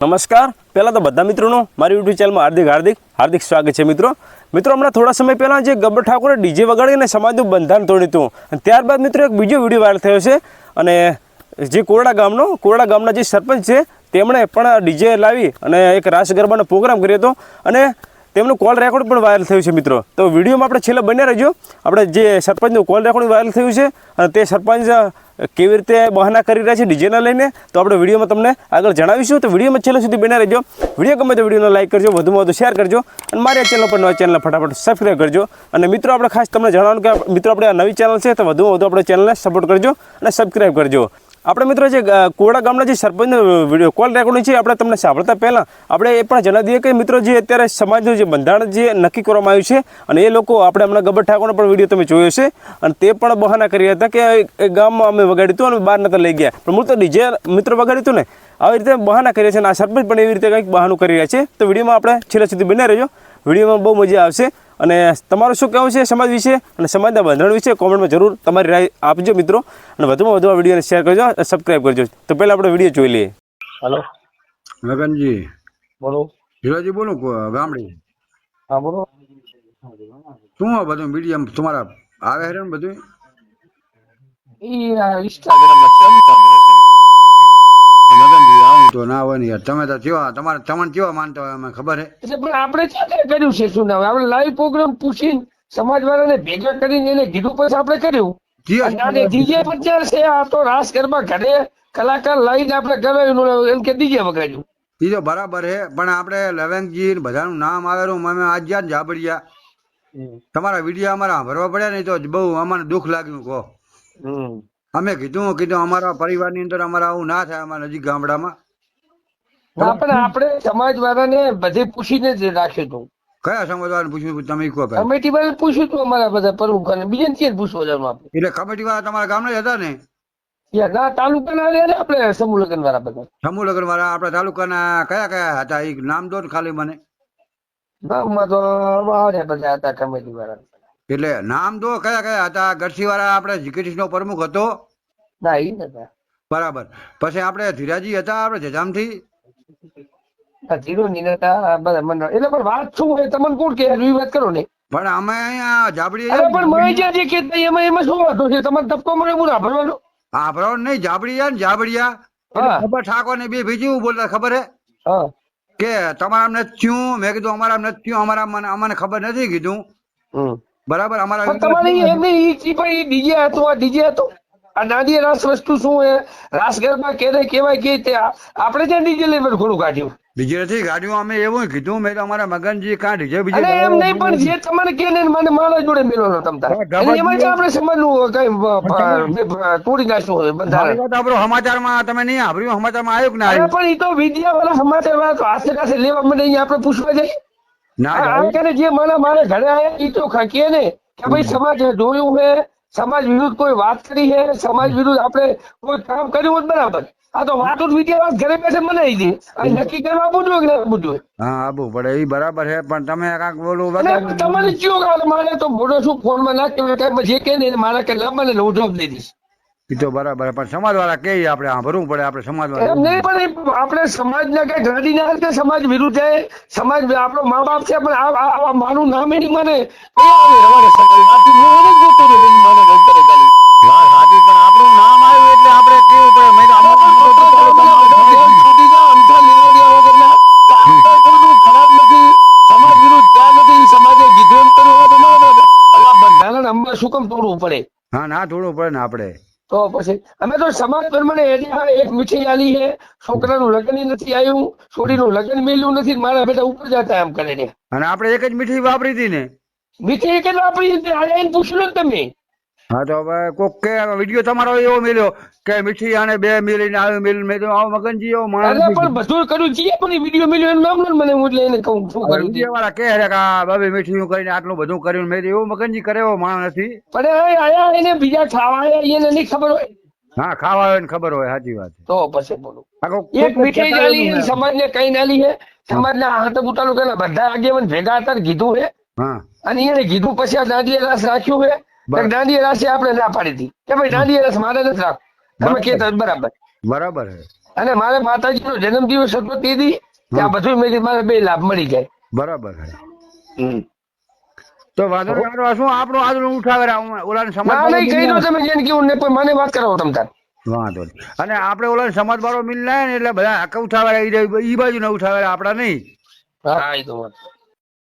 નમસ્કાર. પહેલાં તો બધા મિત્રોનું મારી યુટ્યુબ ચેનલમાં હાર્દિક સ્વાગત છે. મિત્રો હમણાં થોડા સમય પહેલાં જે ગબ્બર ઠાકોરે ડીજે વગાડીને સમાજનું બંધારણ તોડ્યું હતું, અને ત્યારબાદ મિત્રો એક બીજો વિડીયો વાયરલ થયો છે. અને જે કોરડા ગામના જે સરપંચ છે તેમણે પણ ડીજે લાવી અને એક રાસ ગરબાનો પ્રોગ્રામ કર્યો હતો, અને તેમનું કોલ રેકોર્ડ પણ વાયરલ થયું છે. મિત્રો તો વિડીયોમાં આપણે છેલ્લે બન્યા રહેજો. આપણે જે સરપંચનું કોલ રેકોર્ડ વાયરલ થયું છે અને તે સરપંચ કેવી રીતે બહાના કરી રહ્યા છે ડીજેના લઈને, તો આપણે વિડીયોમાં તમને આગળ જણાવીશું. તો વિડીયોમાં છેલ્લે સુધી બન્યા રહેજો. વિડીયો ગમે તો વિડીયોને લાઈક કરજો, વધુમાં વધુ શેર કરજો, અને મારી ચેનલ પર નવા ચેનલને ફટાફટ સબસ્ક્રાઈબ કરજો. અને મિત્રો આપણે ખાસ તમને જણાવવાનું કે મિત્રો આપણે આ નવી ચેનલ છે, તો વધુમાં વધુ આપણે ચેનલને સપોર્ટ કરજો અને સબસ્ક્રાઈબ કરજો. આપણે મિત્રો જે કોરડા ગામના જે સરપંચનો વિડીયો કોલ રેકોર્ડિંગ છે આપણે તમને સાંભળતા પહેલાં આપણે એ પણ જણાવી દઈએ કે મિત્રો જે અત્યારે સમાજનું જે બંધારણ જે નક્કી કરવામાં આવ્યું છે, અને એ લોકો આપણે હમણાં ગબ્બર ઠાકોરનો પણ વિડીયો તમે જોયો છે, અને તે પણ બહાના કરી રહ્યા હતા કે એ ગામમાં અમે વગાડ્યું હતું અને બહાર નતા લઈ ગયા, પણ મૂળ તો ડીજે મિત્રો વગાડ્યું હતું ને, આવી રીતે બહાના કરી રહ્યા છે. અને આ સરપંચ પણ એવી રીતે કંઈક બહાનું કરી રહ્યા છે. તો વિડીયોમાં આપણે છેલ્લે સુધી બન્યા રહેજો. વિડીયોમાં બહુ મજા આવશે. અને તમારું શું કહેવું છે સમાજ વિશે અને સમાજના બંધારણ વિશે કોમેન્ટમાં જરૂર તમારી રાય આપજો મિત્રો, અને વધુમાં વધુ આ વિડીયોને શેર કરજો અને સબસ્ક્રાઈબ કરજો. તો પહેલાં આપણે વિડીયો જોઈ લઈએ. हेलो લગનજી बोलो. હીરાજી બોલો ગામડી. हाँ बोलो. શું આ બધું મીડિયમ તમારા આવે છે ને બધું? ये इंस्टाग्राम में चलता है. લગનજી આવું તો ના હોય ને યાર. તમે તો કેવા તમને કેવા માનતા હોય અમને ખબર છે. એટલે પણ આપણે ક્યાં કર્યું છે શું ના આપણે લાઈવ પ્રોગ્રામ પૂછીને સમાજવાળાને ભેગા કરીને એને કીધું પછી આપણે કર્યું. અને ડીજે પણ ત્યાં છે, આ તો રાસ ગરબા ઘરે કલાકાર લઈને આપણે કરાવ્યું એમ કે ડીજે વગાડ્યું. એ તો બરાબર છે, પણ આપણે લવંગજી બધાનું નામ આવેલું અમે આજ જ્યાં જાબડિયા તમારા વિડીયો અમારા ભરવા પડ્યા ને તો બહુ અમને દુઃખ લાગ્યું. કહો અમે કીધું અમારા પરિવારની અંદર અમારા આવું ના થાય અમારા નજીક ગામડામાં. ના પણ આપણે સમાજવાળાને બધે પૂછીને જ રાખ્યું હતું. કયા સમાજવાળાને પૂછ્યું તમે કહો? કમિટી વાળાને પૂછ્યું હતું અમારા બધા પ્રમુખોને, બીજાને ક્યાં પૂછવા જવાનું આપણે? એટલે કમિટી વાળા તમારા ગામના જ હતા ને? ના તાલુકાના રહ્યા ને આપણે સમૂહ લગ્ન વાળા બધા. સમૂહ લગ્ન વાળા આપણા તાલુકાના કયા કયા હતા એ નામ દો ખાલી મને. ગામમાં તો આવ્યા બધા હતા કમિટી વાળા. એટલે નામ દો કયા કયા હતા? ગઢસી વાળા આપણે જીકેટીનો પ્રમુખ હતો. ના એ નતા. બરાબર. પછી આપણે ધીરાજી હતા આપણે જજામથી. ધીરો ની નતા બધા મંડળ. એટલે પણ વાત શું હોય તમને કોણ કે વાત કરો ને. પણ અમે અહીંયા જાબડી અરે પણ મેં જે કે એમાં શું વાતો છે? તમારે ધક્કો મળે હું ના ભરવાનો. હા ભરો નહીં જાબડિયા ને જાબડિયા ગબ્બર ઠાકોર ને બે બીજું બોલતા ખબર હે હા કે તમારા નથી થયું. મેં કીધું અમારા નથી થયું, અમારા અમને ખબર નથી કીધું. બરાબર. અમારા તમારે એમની ડીજે હતો, આ ડીજે હતો. આ નાની રાસ વસ્તુ શું હે? રાસ ગરબા કેવાય કે તે આપણે ત્યાં ડીજે લઈ ઘણું કાઢ્યું. ડીજે નથી ગાડીઓ અમે એવું કીધું. મેં તો અમારા મગનજી કાં ડીજે બીજે અને એમ નહીં પણ જે તમારે કે ને મને મારા જોડે મેળવવાનો તમતા એમાં આપણે સમાજનું કઈ તોડી નાખ્યું હોય બંધારણ. સમાચારમાં તમે નહીં સાંભળ્યું? સમાચારમાં આવ્યું કે ના આવ્યું? પણ એ તો વિદ્યા વાળા સમાચાર વાળા હાથે કાસે લેવા મને અહીંયા આપણે પૂછવા જઈએ. ના જે મારા ઘરે આયા એ તો કે ને કે ભાઈ સમાજ જોયું હે, સમાજ વિરુદ્ધ કોઈ વાત કરી હે, સમાજ વિરુદ્ધ આપણે કોઈ કામ કર્યું હોત બરાબર. આ તો વાતો વિદ્યા ઘરે બેઠે બનાવી દે અને નક્કી કરવા આપવું જોઈએ કે ના આપવું જોઈએ? હા આપવું પડે એ બરાબર છે, પણ તમે કાંક બોલું તમારે કયો મારે તો મોટો શું ફોન માં નાખ્યો જે કે ને મારા કે લાંબા હું જવાબ દઈ દઈશ. એ તો બરાબર, પણ સમાજ વાળા કે આપણે સાંભળવું પડે. આપણે સમાજ વાળા નહીં પણ આપણે સમાજના કઈ ગાડી ના હાલતે સમાજ વિરુદ્ધ જાય. સમાજ આપણો મા બાપ છે, પણ મારું નામ એની મને આપણું નામ આવ્યું એટલે આપણે કેવું પડે. ખરાબ નથી, સમાજ વિરુદ્ધ ત્યાં નથી. સમાજે કીધું એમ કર્યું બંધારણ અમને શું કામ તોડવું પડે? હા ના થોડું પડે ને આપણે તો પછી અમે તો સમાજ પ્રમાણે એક મીઠી આલી છે. છોકરાનું લગ્ન નથી આવ્યું, છોડીનું લગ્ન મેલ્યું નથી, મારા બેટા ઉપર જતા એમ કરે ને. અને આપણે એક જ મીઠી વાપરી હતી ને. મીઠી કેટલા આપણી પૂછ્યું ને તમે? હા તો હવે કોક કે વિડીયો તમારો એવો મેલ્યો કે મીઠી આને બે મિલીને આવ્યું મિલ. મેં તો આવો મગનજી એવો માણસ પણ બધું કર્યું છે, પણ વિડીયો મેલ્યો એનું નામ મને હું એટલે એને કહું શું કર્યું છે વાળા કે બાબી મીઠી કરીને આટલું બધું કર્યું. મેં એવું મગનજી કરે એવો માણસ નથી. પણ આયા એને બીજા ખાવા આયા એને નહીં ખબર હોય. હા ખાવા આવે ને ખબર હોય. સાચી વાત. તો પછી બોલો એક મીઠાઈ આલી સમાજ ને કઈ નાલી છે. સમાજના હાથ બુટાનું કે બધા આગેવાન ભેગા હતા કીધું છે. અને એને કીધું પછી આ દાંડિયા રાસ રાખ્યું છે. દાંડિયા રાસ આપણે ના પાડી હતી કે ભાઈ દાંડિયા રાસ મારે નથી રાખ. તમે કહેતા બરાબર બરાબર. અને મારે માતાજીનો જન્મદિવસ હતો તે દી ત્યાં બધું મેં મારે 2 લાભ મળી જાય. બરાબર છે. તો વાંધો નહીં. શું આપણું આજનું ઉઠાવે ઓલા સમાજ ના નહીં કહી દો તમે જેને કેવું ને પણ મને વાત કરાવો તમ તાર. વાંધો નહીં. અને આપણે ઓલા સમાજ વાળો મિલ લાય ને એટલે બધા હક ઉઠાવે એ બાજુ ને ઉઠાવે આપડા નહીં. હા એ તો વાત.